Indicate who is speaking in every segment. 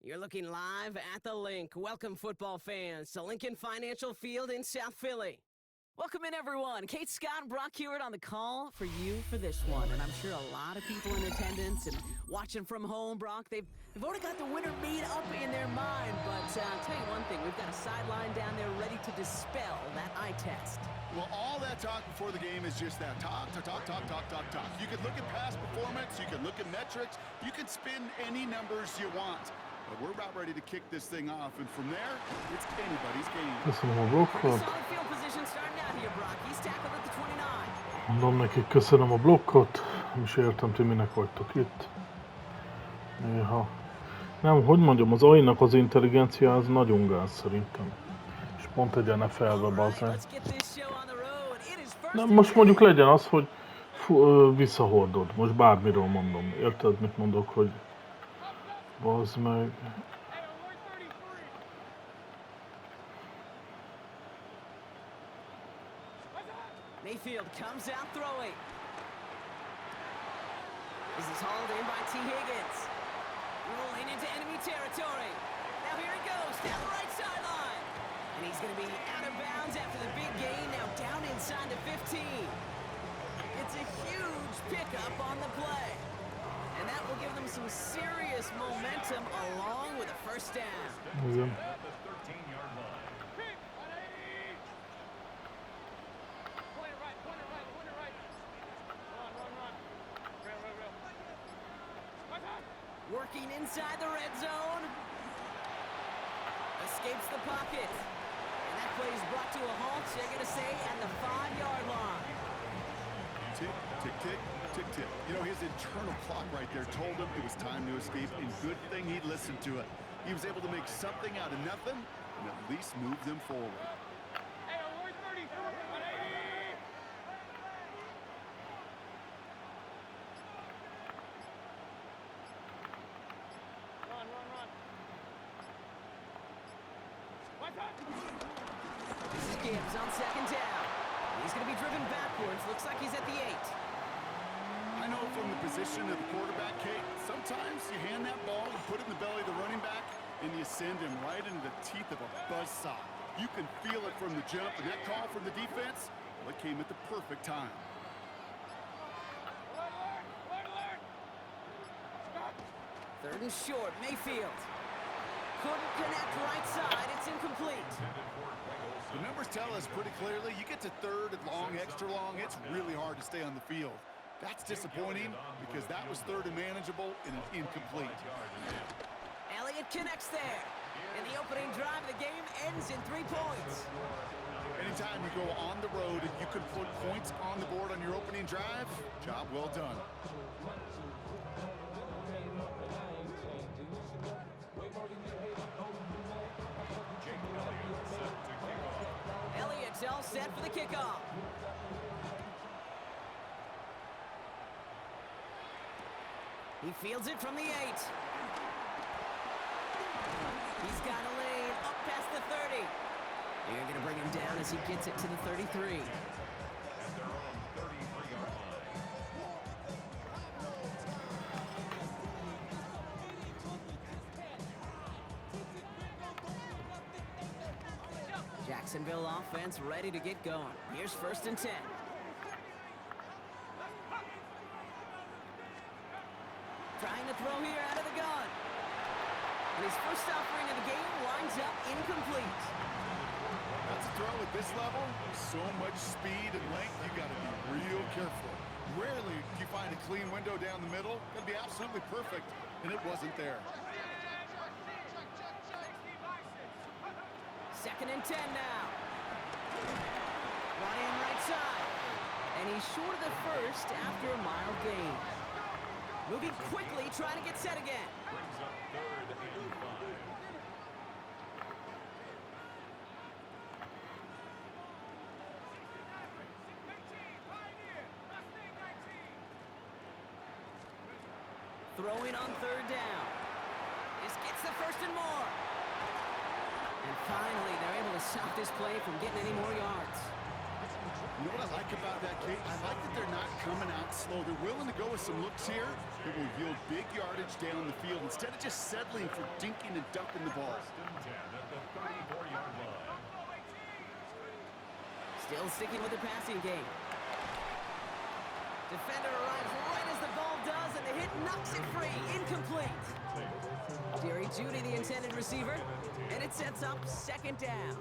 Speaker 1: You're looking live at the Link. Welcome, football fans, to Lincoln Financial Field in South Philly. Welcome in, everyone. Kate Scott and Brock Hewitt on the call for you for this one. And I'm sure a lot of people in attendance and watching from home, Brock, they've already got the winner made up in their mind. But I'll tell you one thing, we've got a sideline down there ready to dispel that eye test.
Speaker 2: Well, all that talk before the game is just that talk. You can look at past performance, you can look at metrics, you can spin any numbers you want. But we're about ready to kick this thing off, and from there, it's anybody's game.
Speaker 3: Köszönöm a blokkot.
Speaker 1: Solid field position starting out here, Brock. He's tackled at the 29.
Speaker 3: Mondom nekik, köszönöm a blokkot. Nem is értem, ti minek vagytok itt. Néha. Nem, hogy mondjam, az AI-nak az intelligencia az nagyon gáz szerintem. És pont egy NFL-be bazen. Nem, most mondjuk legyen az, hogy visszahordod. Most bármiről mondom. Érted, mit mondok, hogy bazd meg.
Speaker 1: Mayfield comes out throwing. This is hauled in by T. Higgins. Rolling into enemy territory. Now here he goes, down the right sideline. And he's going to be out of bounds after the big gain, now down inside the 15. It's a huge pickup on the play. And that will give them some serious momentum along with a first down.
Speaker 3: Igen.
Speaker 1: Working inside the red zone. Escapes the pocket. And that play is brought to a halt, they're going to say, at the 5-yard line.
Speaker 2: Tick, tick, tick, tick, tick. You know, his internal clock right there told him it was time to escape, and good thing he listened to it. He was able to make something out of nothing and at least move them forward.
Speaker 1: This is Gibbs on second down. He's going to be driven backwards. Looks like he's at the 8.
Speaker 2: I know from the position of the quarterback, Kate, sometimes you hand that ball and put it in the belly of the running back, and you send him right into the teeth of a buzzsaw. You can feel it from the jump, and that call from the defense, well, it came at the perfect time.
Speaker 1: Third and short, Mayfield. Couldn't connect right side. It's incomplete.
Speaker 2: The numbers tell us pretty clearly, you get to third and long, extra long, it's really hard to stay on the field. That's disappointing because that was third and manageable and an incomplete.
Speaker 1: Elliott connects there. And the opening drive of the game ends in 3 points.
Speaker 2: Anytime you go on the road and you can put points on the board on your opening drive, job well done.
Speaker 1: Elliott's all set for the kickoff. He fields it from the 8. He's got a lane up past the 30. They're going to bring him down as he gets it to the 33. Jacksonville offense ready to get going. Here's first and 10. Trying to throw here out of the gun. And his first offering of the game lines up incomplete.
Speaker 2: That's a throw at this level. So much speed and length, you got to be real careful. Rarely do you find a clean window down the middle. That'd be absolutely perfect, and it wasn't there.
Speaker 1: Second and 10 now. Running right side. And he's short of the first after a mild gain. Moving quickly, trying to get set again.
Speaker 4: Brings up third and 5.
Speaker 1: Throwing on third down. This gets the first and more. And finally, they're able to stop this play from getting any more yards.
Speaker 2: You know what I like about that, Kate? I like that they're not coming out slow. They're willing to go with some looks here that will yield big yardage down the field instead of just settling for dinking and dunking the ball.
Speaker 4: First and 10 at the 34-yard line.
Speaker 1: Still sticking with the passing game. Defender arrives right as the ball does, and the hit knocks it free. Incomplete. Jerry Jeudy, the intended receiver, and it sets up second down.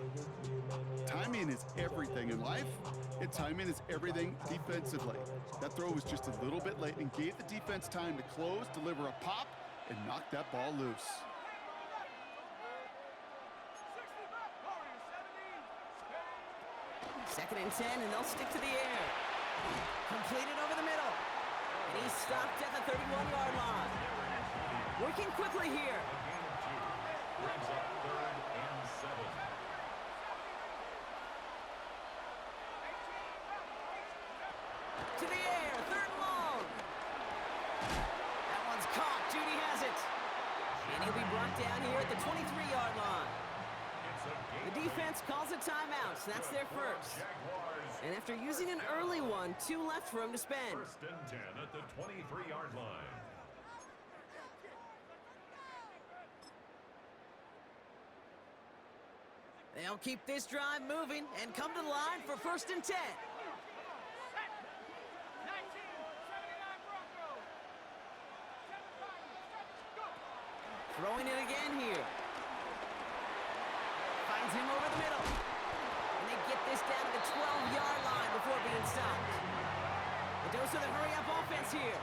Speaker 2: Timing is everything in life, and timing is everything defensively. That throw was just a little bit late and gave the defense time to close, deliver a pop, and knock that ball loose.
Speaker 1: Second and 10, and they'll stick to the air. Completed over the middle. And he's stopped at the 31-yard line. Working quickly here.
Speaker 4: Brings up 3rd and 7.
Speaker 1: To the air, third and long. That one's caught. Jeudy has it. And he'll be brought down here at the 23-yard line. The defense calls a timeout, so that's their first. And after using an early one, 2 left for him to spend.
Speaker 4: First and 10 at the 23-yard line.
Speaker 1: They'll keep this drive moving and come to the line for first and 10. Throwing it again here. Finds him over the middle. And they get this down to the 12-yard line before being stopped. A dose of the hurry-up offense here.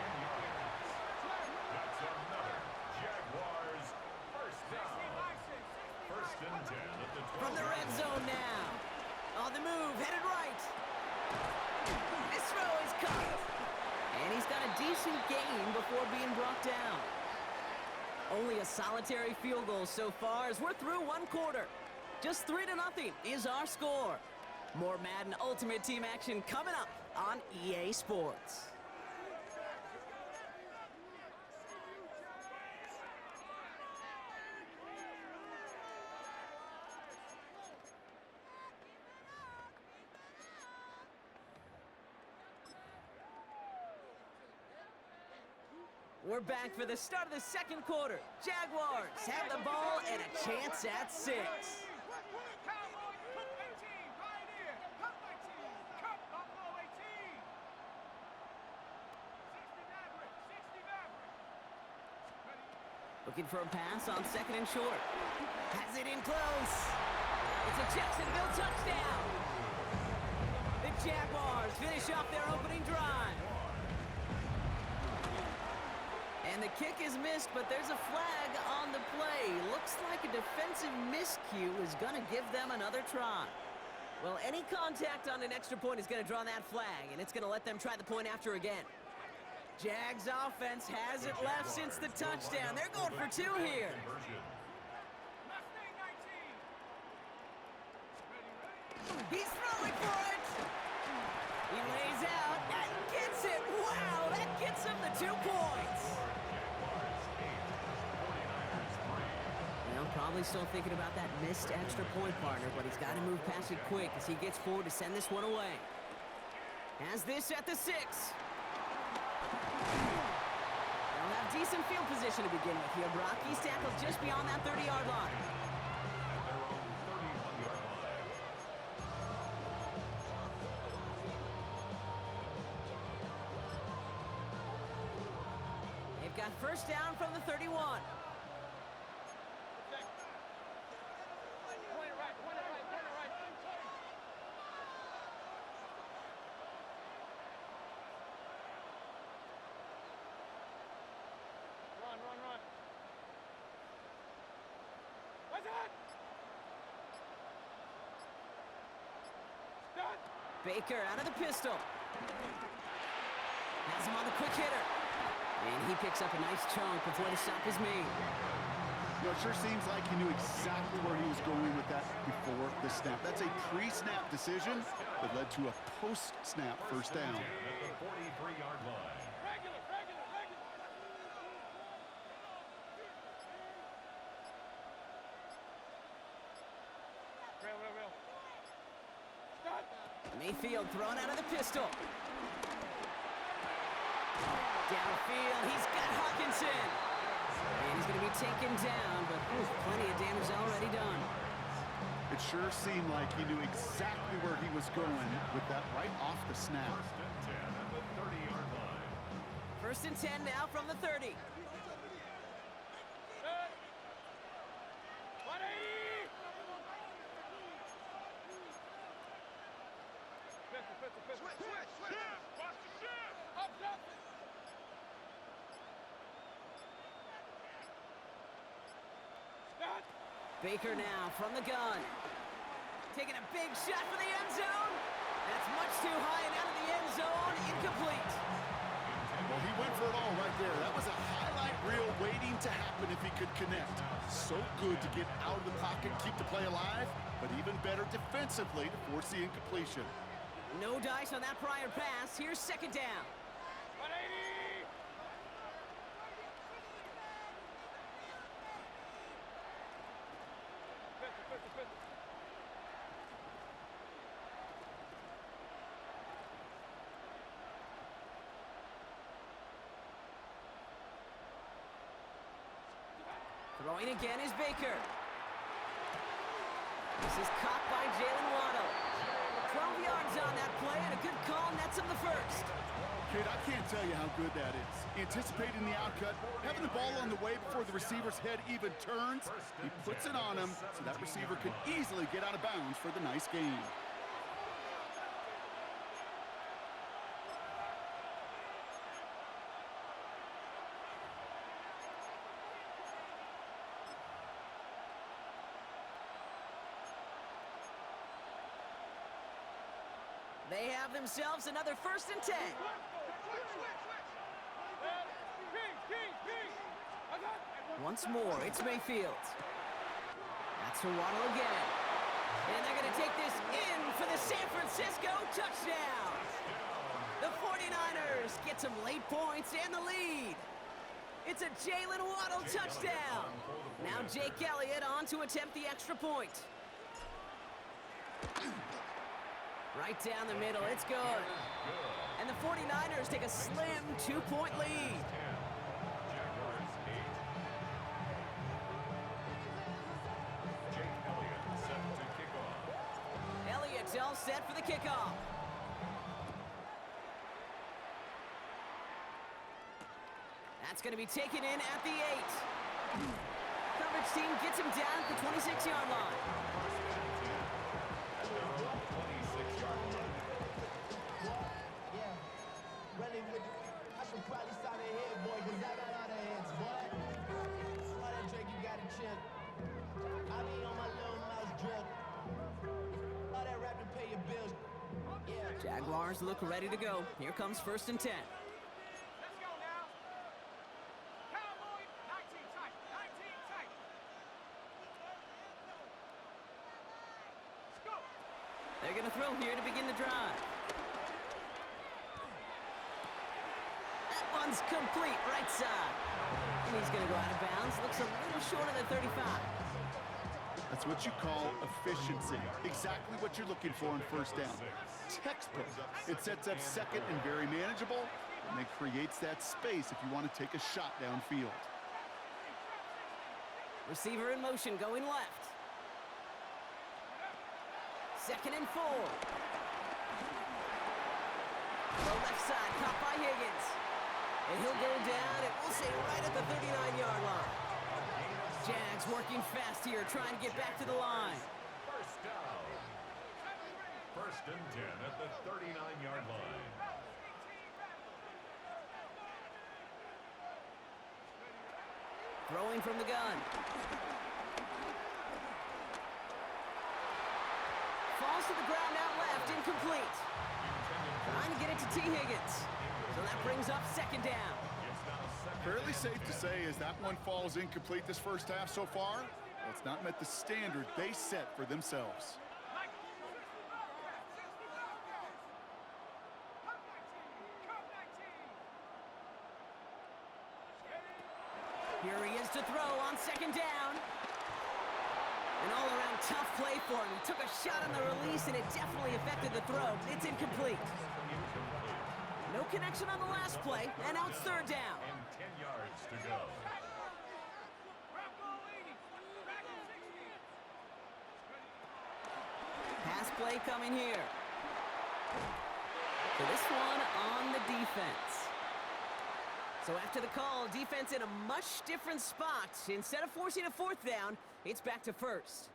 Speaker 4: That's another Jaguars first down. First and 10 at the 12.
Speaker 1: From the red zone now. On the move, headed right. This throw is caught. And he's got a decent gain before being brought down. Only a solitary field goal so far as we're through one quarter. Just 3-0 is our score. More Madden Ultimate Team action coming up on EA Sports. We're back for the start of the second quarter. Jaguars have the ball and a chance at 6. Looking for a pass on second and short. Has it in close. It's a Jacksonville touchdown. The Jaguars finish off their opening drive. And the kick is missed, but there's a flag on the play. Looks like a defensive miscue is going to give them another try. Well, any contact on an extra point is going to draw that flag, and it's going to let them try the point after again. Jags offense hasn't left since the touchdown. They're going for 2 here. He's throwing for it. He lays out and gets it. Wow, that gets him the 2 points. Well, probably still thinking about that missed extra point, partner, but he's got to move past it quick as he gets forward to send this one away. Has this at the 6. They'll have decent field position to begin with here, Brock. He's tackled just beyond that 30-yard line. They've got first down from the 31. Baker out of the pistol. Has him on the quick hitter. And he picks up a nice chunk before the stop is made.
Speaker 2: You know, it sure seems like he knew exactly where he was going with that before the snap. That's a pre-snap decision that led to a post-snap first down.
Speaker 4: At the 43-yard line.
Speaker 1: Mayfield thrown out of the pistol. Downfield, he's got Hawkinson. And he's going to be taken down, but plenty of damage already done.
Speaker 2: It sure seemed like he knew exactly where he was going with that right off the snap.
Speaker 4: First and 10 at the 30-yard line.
Speaker 1: First and 10 now from the 30. Baker now from the gun. Taking a big shot for the end zone. That's much too high and out of the end zone. Incomplete.
Speaker 2: Well, he went for it all right there. That was a highlight reel waiting to happen if he could connect. So good to get out of the pocket, keep the play alive, but even better defensively to force the incompletion.
Speaker 1: No dice on that prior pass. Here's second down. Throwing again is Baker. This is caught by Jalen Waddle. 12 yards on that play, and a good call nets him the first.
Speaker 2: Kate, I can't tell you how good that is. Anticipating the outcut, having the ball on the way before the receiver's head even turns, he puts it on him so that receiver can easily get out of bounds for the nice gain.
Speaker 1: They have themselves another first and 10. Once more, it's Mayfield. That's to Waddle again. And they're going to take this in for the San Francisco touchdown. The 49ers get some late points and the lead. It's a Jalen Waddle touchdown. Now Jake Elliott on to attempt the extra point. Right down the middle, it's good. And the 49ers take a slim 2-point lead.
Speaker 4: Jaguars 8. Jake Elliott set to kick off.
Speaker 1: Elliott's all set for the kickoff. That's going to be taken in at the 8. Coverage team gets him down at the 26-yard line.
Speaker 5: I should probably sign a head, boy, because I got all the heads, boy. Why that Drake, you got a chip? I be on my little mouse drip. All that rap to pay your bills. Yeah.
Speaker 1: Jaguars look ready to go. Here comes first and 10.
Speaker 6: Let's go now. Cowboy, 19 tight, 19 tight. Let's go.
Speaker 1: They're going to throw here to begin the drive. One's complete, right side. And he's going to go out of bounds. Looks a little short of the 35.
Speaker 2: That's what you call efficiency. Exactly what you're looking for on first down. Textbook. It sets up second and very manageable, and it creates that space if you want to take a shot downfield.
Speaker 1: Receiver in motion going left. Second and 4. The left side caught by Higgins. And he'll go down, and we'll say right at the 39-yard line. Jags working fast here, trying to get back to the line.
Speaker 4: First down. First and 10 at the 39-yard line.
Speaker 1: Throwing from the gun. Falls to the ground out left, incomplete. Trying to get it to T. Higgins. So that brings up second down.
Speaker 2: Fairly safe to say as that one falls incomplete this first half so far, well, it's not met the standard they set for themselves.
Speaker 1: Here he is to throw on second down. An all-around tough play for him. He took a shot on the release, and it definitely affected the throw. It's incomplete. No connection on the last play, and now it's third down.
Speaker 4: And 10 yards to go.
Speaker 1: Pass play coming here. So this one on the defense. So after the call, defense in a much different spot. Instead of forcing a fourth down, it's back to first.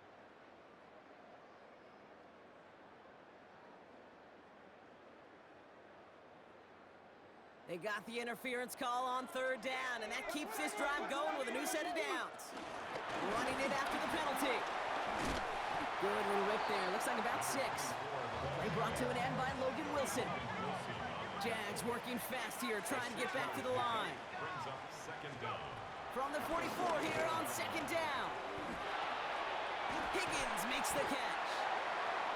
Speaker 1: They got the interference call on third down, and that keeps this drive going with a new set of downs. Running it after the penalty. Good little rip there. Looks like about 6. Play brought to an end by Logan Wilson. Jags working fast here, trying to get back to the line.
Speaker 4: Brings up second down.
Speaker 1: From the 44 here on second down. Higgins makes the catch.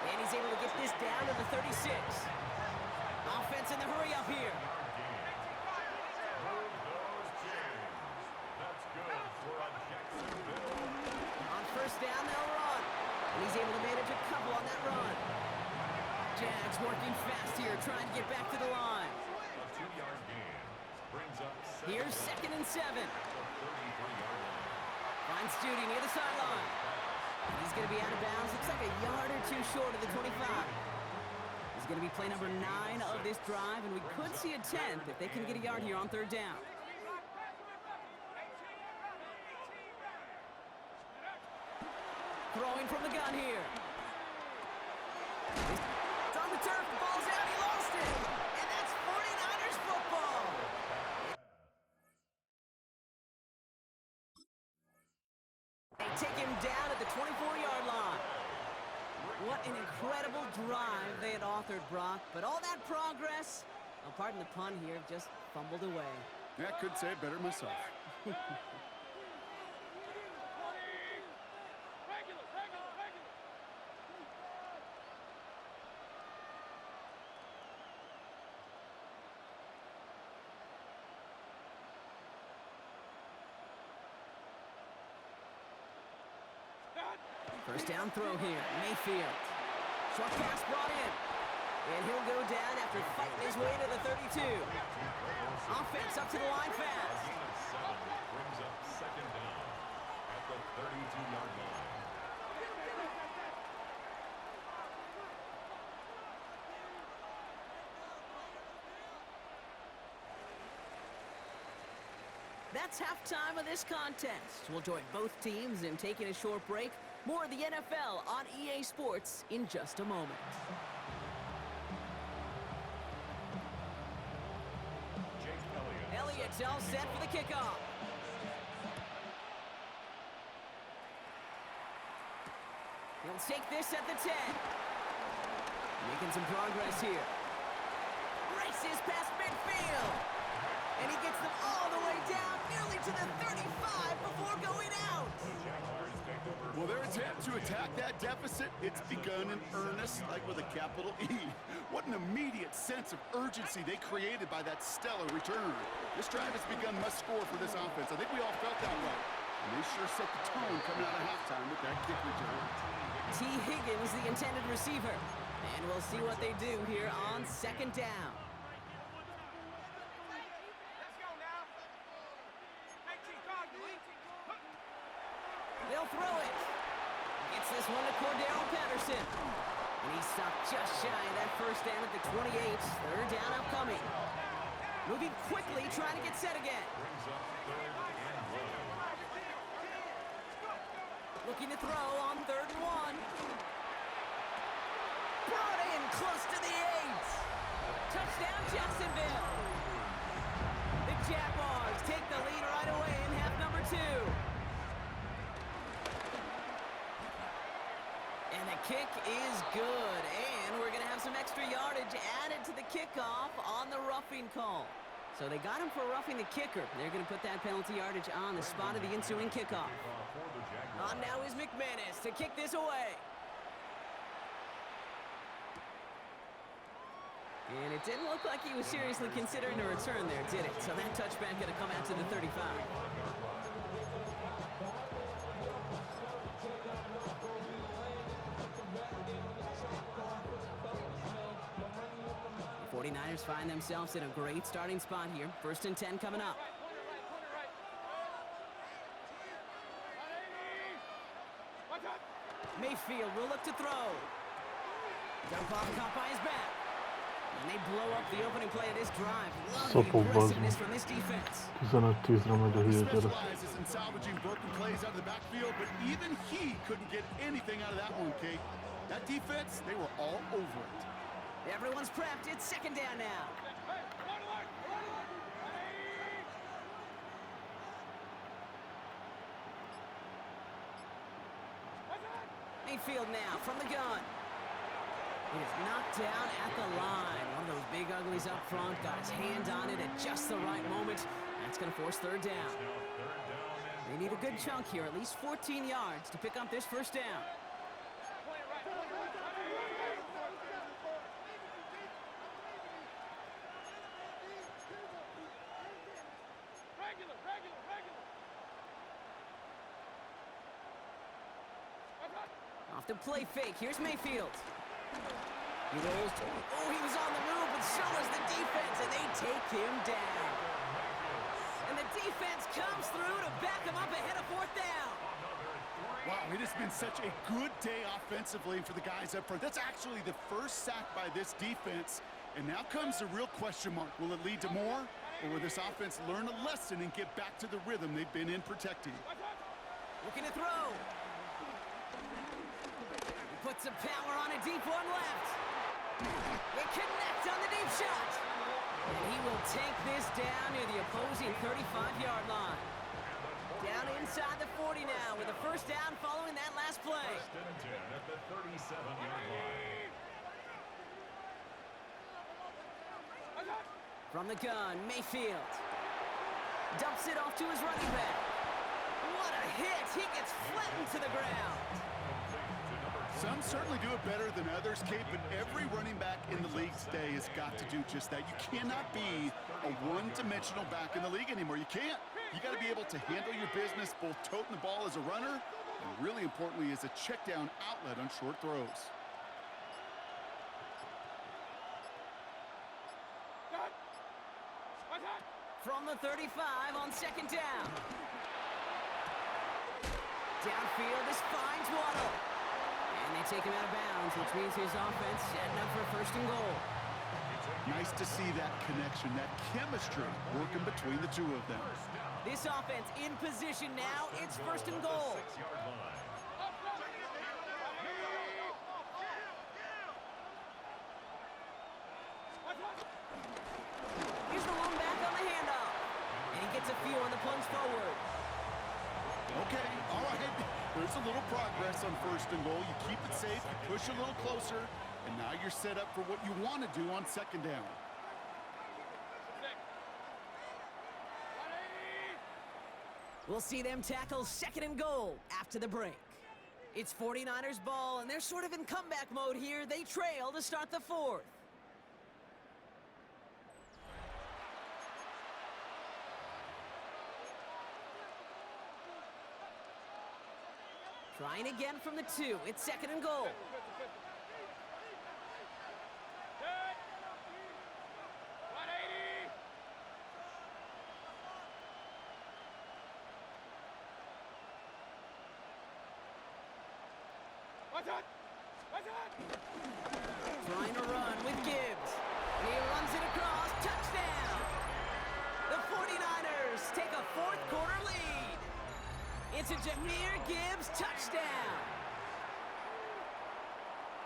Speaker 1: And he's able to get this down to the 36. Offense in the hurry up here.
Speaker 4: Move those chains. That's good for a Jacksonville.
Speaker 1: On first down, they'll run. And he's able to manage a couple on that run. Jags working fast here, trying to get back to the line.
Speaker 4: A 2-yard gain. Brings up
Speaker 1: Here's second and 7.
Speaker 4: at the 33-yard line.
Speaker 1: Finds Judy near the sideline. He's going to be out of bounds. Looks like a yard or two short of the 25. He's going to be play number 9 of this drive, and we could see a 10th if they can get a yard here on third down. Throwing from the gun here. It's on the turf. The ball's out. He lost it. And that's 49ers football. They take him down at the 24-yard line. What an incredible drive they had authored, Brock. But all that progress, oh, pardon the pun here, just fumbled away.
Speaker 2: Yeah, I could say it better myself.
Speaker 1: First down throw here, Mayfield. Short pass brought in. And he'll go down after fighting his way to the 32. Offense up to the line fast.
Speaker 4: Brings up second down at the 32-yard line.
Speaker 1: That's halftime of this contest. We'll join both teams in taking a short break. More of the NFL on EA Sports in just a moment.
Speaker 4: Jake Elliott.
Speaker 1: Elliott's all set for the kickoff. He'll take this at the 10. Making some progress here. Races past midfield. And he gets them all the way down, nearly to the 35 before going out.
Speaker 2: Well, their attempt to attack that deficit, it's begun in earnest, like with a capital E. What an immediate sense of urgency they created by that stellar return. This drive has begun must score for this offense. I think we all felt that way. And they sure set the tone coming out of halftime with that kick return.
Speaker 1: T. Higgins, the intended receiver. And we'll see what they do here on second down. They'll throw it. Gets this one to Cordero Patterson. And he stopped just shy of that first down at the 28. Third down upcoming. Moving quickly, trying to get set again.
Speaker 4: Brings up third and one.
Speaker 1: Looking to throw on 3rd and 1. Brought in close to the 8. Touchdown, Jacksonville. The Jaguars take the lead right away in half number 2. And the kick is good. And we're going to have some extra yardage added to the kickoff on the roughing call. So they got him for roughing the kicker. They're going to put that penalty yardage on the spot of the ensuing kickoff.
Speaker 4: For the Jaguars.
Speaker 1: On now is McManus to kick this away. And it didn't look like he was seriously considering a return there, did it? So that touchback going to come out to the 35. 49ers find themselves in a great starting spot here. 1st and 10 coming up. Mayfield will look to throw. Dump off caught by his back. And they blow up the opening play of this drive. Love the
Speaker 3: Szopok
Speaker 1: aggressiveness
Speaker 3: bazd
Speaker 1: from this defense.
Speaker 3: 15-10-re megy a
Speaker 2: He
Speaker 3: hülye gyerek.
Speaker 2: specializes in salvaging broken plays out of the backfield, but even he couldn't get anything out of that one, Kate. That defense, they were all over it.
Speaker 1: Everyone's prepped. It's 2nd down now. Mayfield now from the gun. He is knocked down at the line. One of those big uglies up front. Got his hand on it at just the right moment. That's going to force 3rd down. They need a good chunk here, at least 14 yards to pick up this 1st down. Off the play fake. Here's Mayfield. He rolls. Oh, he was on the move, but so was the defense, and they take him down. And the defense comes through to back him up ahead of 4th down.
Speaker 2: Wow, it has been such a good day offensively for the guys up front. That's actually the 1st sack by this defense. And now comes the real question mark. Will it lead to more? Or will this offense learn a lesson and get back to the rhythm they've been in protecting?
Speaker 1: Looking to throw. Puts some power on a deep one left. They connect on the deep shot. And he will take this down near the opposing 35-yard line. Down inside the 40 now with a 1st down following that last play.
Speaker 4: 1st and 10 at the 37-yard line.
Speaker 1: From the gun, Mayfield. Dumps it off to his running back. What a hit. He gets flattened to the ground.
Speaker 2: Some certainly do it better than others, Kate, but every running back in the league today has got to do just that. You cannot be a one-dimensional back in the league anymore. You can't. You got to be able to handle your business, both toting the ball as a runner, and really importantly, as a check-down outlet on short throws.
Speaker 1: From the 35 on 2nd down. Downfield, this finds Waddle. And they take him out of bounds, which means his offense setting up for 1st and goal.
Speaker 2: Nice to see that connection, that chemistry working between the two of them.
Speaker 1: This offense in position now. It's 1st and goal.
Speaker 4: 6-yard line.
Speaker 1: Here's the one back on the handoff. And he gets a feel on the plunge forward.
Speaker 2: Okay, all right. There's a little progress on 1st and goal. You keep it safe, you push a little closer, and now you're set up for what you want to do on 2nd down.
Speaker 1: We'll see them tackle 2nd and goal after the break. It's 49ers ball, and they're sort of in comeback mode here. They trail to start the 4th. Trying again from the 2. It's 2nd and goal. Trying to run with Gibbs. He runs it across. Touchdown! The 49ers take a 4th quarter lead. It's a Jahmyr Gibbs touchdown.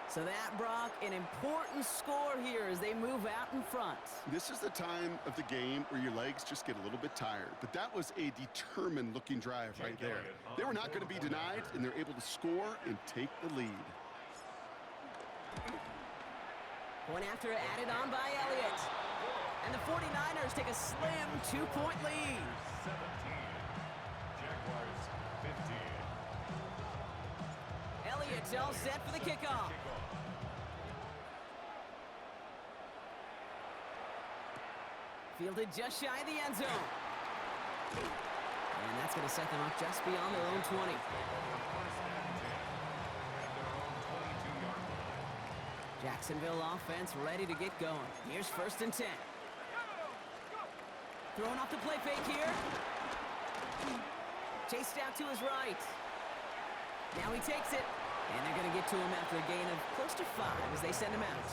Speaker 1: So that, Brock, an important score here as they move out in front.
Speaker 2: This is the time of the game where your legs just get a little bit tired. But that was a determined-looking drive right there. They were not going to be denied, and they're able to score and take the lead.
Speaker 1: Point after added on by Elliott. And the 49ers take a slim 2-point lead.
Speaker 4: 17. Jaguars 15.
Speaker 1: Elliott's all set for the kickoff. Fielded just shy of the end zone. And that's going to set them up just beyond their own 20. Jacksonville offense ready to get going. Here's 1st and 10. Throwing off the play fake here. Chased out to his right. Now he takes it. And they're going to get to him after a gain of close to 5 as they send him out.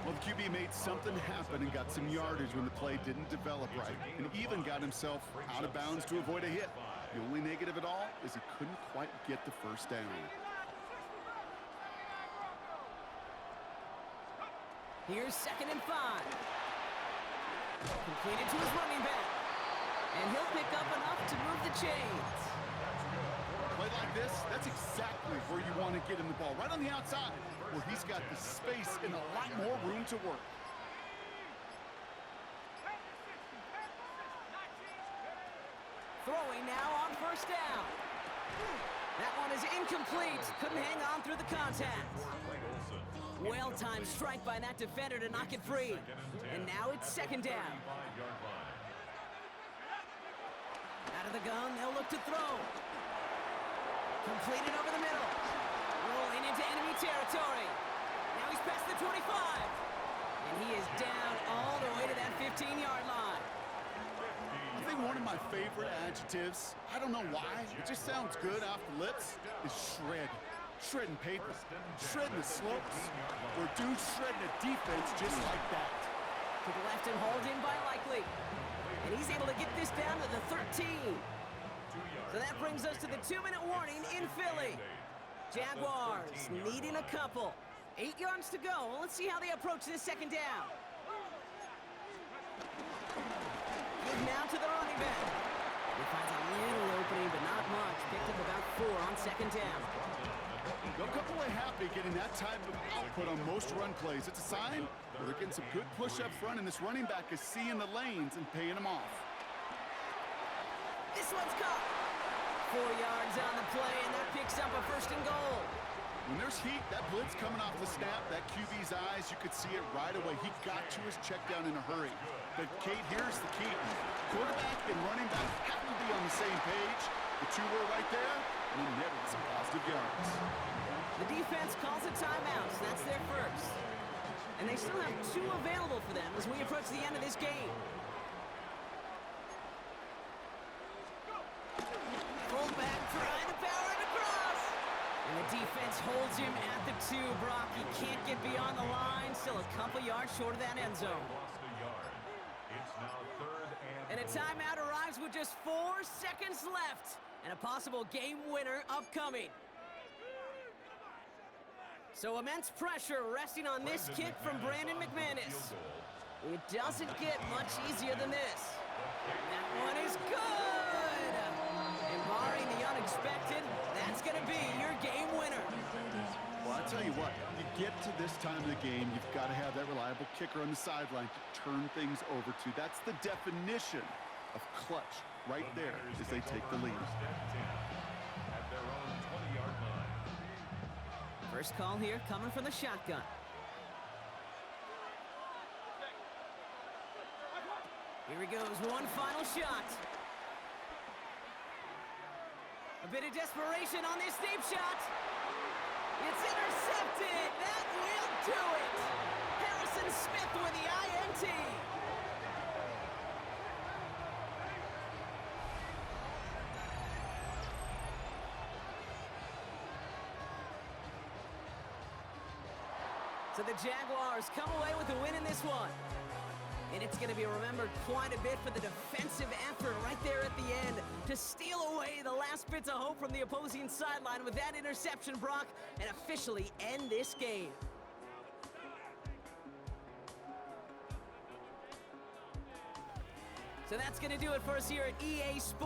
Speaker 2: Well, the QB made something happen and got some yardage when the play didn't develop right, and even got himself out of bounds to avoid a hit. The only negative at all is he couldn't quite get the first down.
Speaker 1: Here's 2nd and 5. Completed to his running back. And he'll pick up enough to move the chains.
Speaker 2: Play like this, that's exactly where you want to get him the ball, right on the outside, where he's got the space and a lot more room to work.
Speaker 1: Throwing now on 1st down. That one is incomplete. Couldn't hang on through the contact. Well-timed strike by that defender to knock it free. And now it's 2nd down. Out of the gun, they'll look to throw. Completed over the middle. Rolling into enemy territory. Now he's past the 25. And he is down all the way to that 15-yard line.
Speaker 2: I think one of my favorite adjectives, I don't know why, it just sounds good off the lips, is shred. Shredding paper, shredding the slopes, or dude shredding a defense just like that.
Speaker 1: To the left and hauled in by Likely. And he's able to get this down to the 13. So that brings us to the 2-minute warning in Philly. Jaguars needing a couple. 8 yards to go. Let's see how they approach this 2nd down. Give now to the running back. He finds a little opening, but not much. Picked up about 4 on 2nd down.
Speaker 2: They'll come away happy getting that type of output on most run plays. It's a sign where they're getting some good push up front, and this running back is seeing the lanes and paying them off.
Speaker 1: This one's caught. 4 yards on the play, and that picks up a 1st and goal.
Speaker 2: When there's heat, that blitz coming off the snap, that QB's eyes, you could see it right away. He got to his check down in a hurry. But Kate, here's the key. Quarterback and running back have to be on the same page. The two were right there, and he netted some positive yards.
Speaker 1: The defense calls a timeout, so that's their first. And they still have 2 available for them as we approach the end of this game. Fullback trying to power it across. And the defense holds him at the 2, Brock. He can't get beyond the line. Still a couple yards short of that end zone.
Speaker 4: It's now 3rd
Speaker 1: And a timeout arrives with just 4 seconds left. And a possible game winner upcoming. So immense pressure resting on this kick from Brandon McManus. It doesn't get much easier than this. That one is good! And barring the unexpected, that's going to be your game winner.
Speaker 2: Well, I tell you what, you get to this time of the game, you've got to have that reliable kicker on the sideline to turn things over to. That's the definition of clutch right there as they take the lead.
Speaker 4: at their own 20-yard line.
Speaker 1: First call here coming from the shotgun. Here he goes, one final shot. A bit of desperation on this deep shot. It's intercepted. That will do it. Harrison Smith with the INT. So the Jaguars come away with a win in this one. And it's going to be remembered quite a bit for the defensive effort right there at the end to steal away the last bits of hope from the opposing sideline with that interception, Brock, and officially end this game. So that's going to do it for us here at EA Sports.